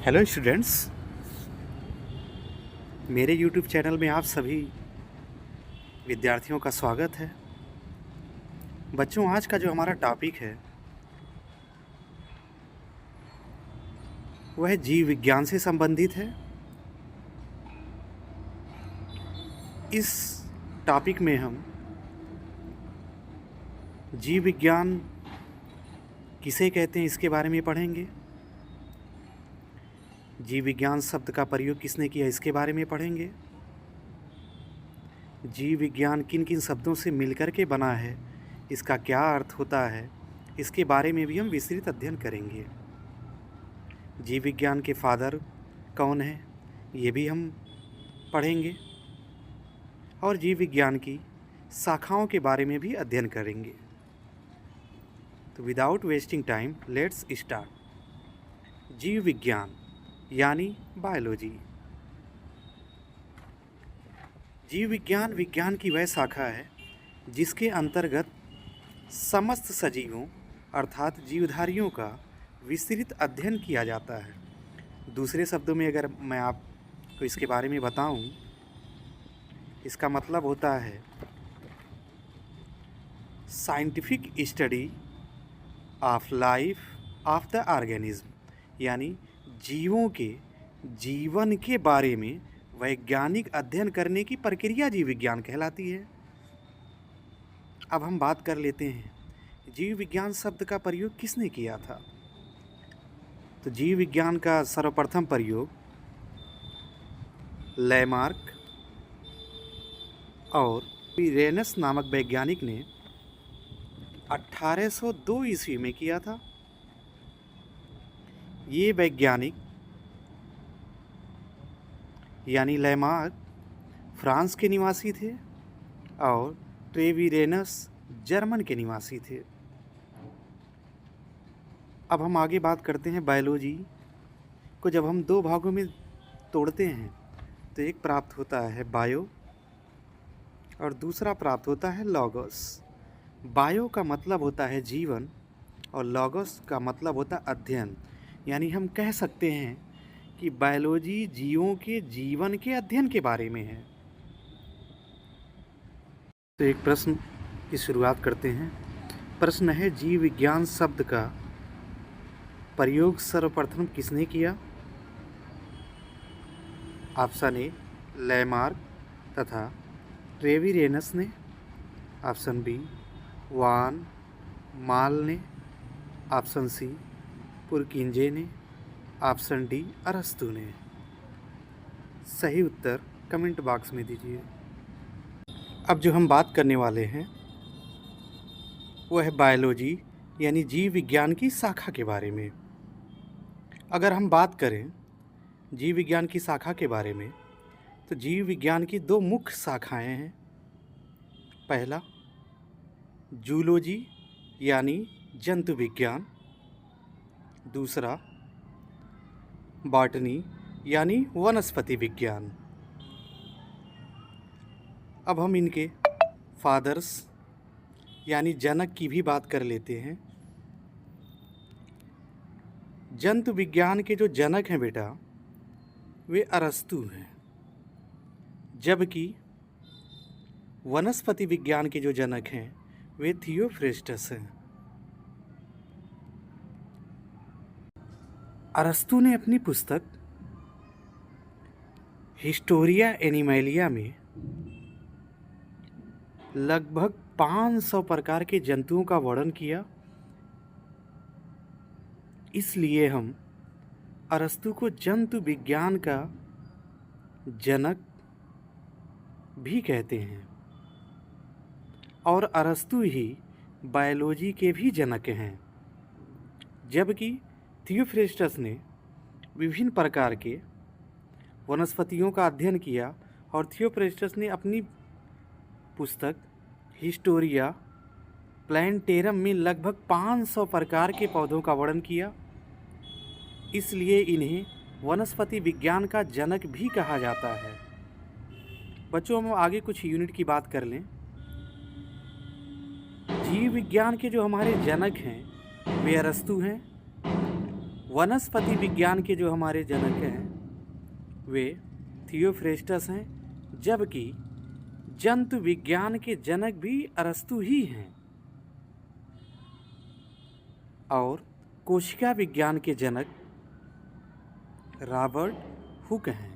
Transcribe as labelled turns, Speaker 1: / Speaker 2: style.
Speaker 1: Hello students, मेरे YouTube channel में आप सभी विद्यार्थियों का स्वागत है। बच्चों, आज का जो हमारा टॉपिक है वह जीव विज्ञान से संबंधित है। इस टॉपिक में हम जीव विज्ञान किसे कहते हैं इसके बारे में पढ़ेंगे। जीव विज्ञान शब्द का प्रयोग किसने किया इसके बारे में पढ़ेंगे। जीव विज्ञान किन किन शब्दों से मिलकर के बना है, इसका क्या अर्थ होता है, इसके बारे में भी हम विस्तृत अध्ययन करेंगे। जीव विज्ञान के फादर कौन हैं ये भी हम पढ़ेंगे और जीव विज्ञान की शाखाओं के बारे में भी अध्ययन करेंगे। तो without wasting time let's start. जीव विज्ञान यानी बायोलॉजी। जीव विज्ञान विज्ञान की वह शाखा है जिसके अंतर्गत समस्त सजीवों अर्थात जीवधारियों का विस्तृत अध्ययन किया जाता है। दूसरे शब्दों में अगर मैं आपको इसके बारे में बताऊं, इसका मतलब होता है scientific study of life of the organism, यानी जीवों के जीवन के बारे में वैज्ञानिक अध्ययन करने की प्रक्रिया जीव विज्ञान कहलाती है। अब हम बात कर लेते हैं जीव विज्ञान शब्द का प्रयोग किसने किया था। तो जीव विज्ञान का सर्वप्रथम प्रयोग लैमार्क और रेनस नामक वैज्ञानिक ने 1802 ईस्वी में किया था। ये वैज्ञानिक यानी लैमार्क फ्रांस के निवासी थे और ट्रेविरेनस जर्मन के निवासी थे। अब हम आगे बात करते हैं बायोलॉजी को। जब हम दो भागों में तोड़ते हैं तो एक प्राप्त होता है बायो और दूसरा प्राप्त होता है लॉगस। बायो का मतलब होता है जीवन और लॉगस का मतलब होता है अध्ययन, यानी हम कह सकते हैं कि बायोलॉजी जीवों के जीवन के अध्ययन के बारे में है। तो एक प्रश्न की शुरुआत करते हैं। प्रश्न है, जीव विज्ञान शब्द का प्रयोग सर्वप्रथम किसने किया। ऑप्शन ए लैमार्क तथा ट्रेविरेनस ने, ऑप्शन बी वान माल ने, ऑप्शन सी पुरकिंजे ने, ऑप्शन डी अरस्तु ने। सही उत्तर कमेंट बॉक्स में दीजिए। अब जो हम बात करने वाले हैं वह है बायोलॉजी यानी जीव विज्ञान की शाखा के बारे में। अगर हम बात करें जीव विज्ञान की शाखा के बारे में तो जीव विज्ञान की दो मुख्य शाखाएं हैं। पहला जूलॉजी यानी जंतु विज्ञान, दूसरा बॉटनी यानी वनस्पति विज्ञान। अब हम इनके फादर्स यानी जनक की भी बात कर लेते हैं। जंतु विज्ञान के जो जनक हैं बेटा वे अरस्तु हैं, जबकि वनस्पति विज्ञान के जो जनक हैं वे थियोफ्रेस्टस हैं। अरस्तु ने अपनी पुस्तक हिस्टोरिया एनिमैलिया में लगभग 500 प्रकार के जंतुओं का वर्णन किया। इसलिए हम अरस्तु को जंतु विज्ञान का जनक भी कहते हैं और अरस्तु ही बायोलॉजी के भी जनक हैं, जबकि थियोफ्रेस्टस ने विभिन्न प्रकार के वनस्पतियों का अध्ययन किया और थियोफ्रेस्टस ने अपनी पुस्तक हिस्टोरिया प्लांटेरम में लगभग 500 प्रकार के पौधों का वर्णन किया। इसलिए इन्हें वनस्पति विज्ञान का जनक भी कहा जाता है। बच्चों, हम आगे कुछ यूनिट की बात कर लें। जीव विज्ञान के जो हमारे जनक हैं वे अरस्तु हैं, वनस्पति विज्ञान के जो हमारे जनक हैं वे थियोफ्रेस्टस हैं, जबकि जंतु विज्ञान के जनक भी अरस्तु ही हैं और कोशिका विज्ञान के जनक रॉबर्ट हुक हैं।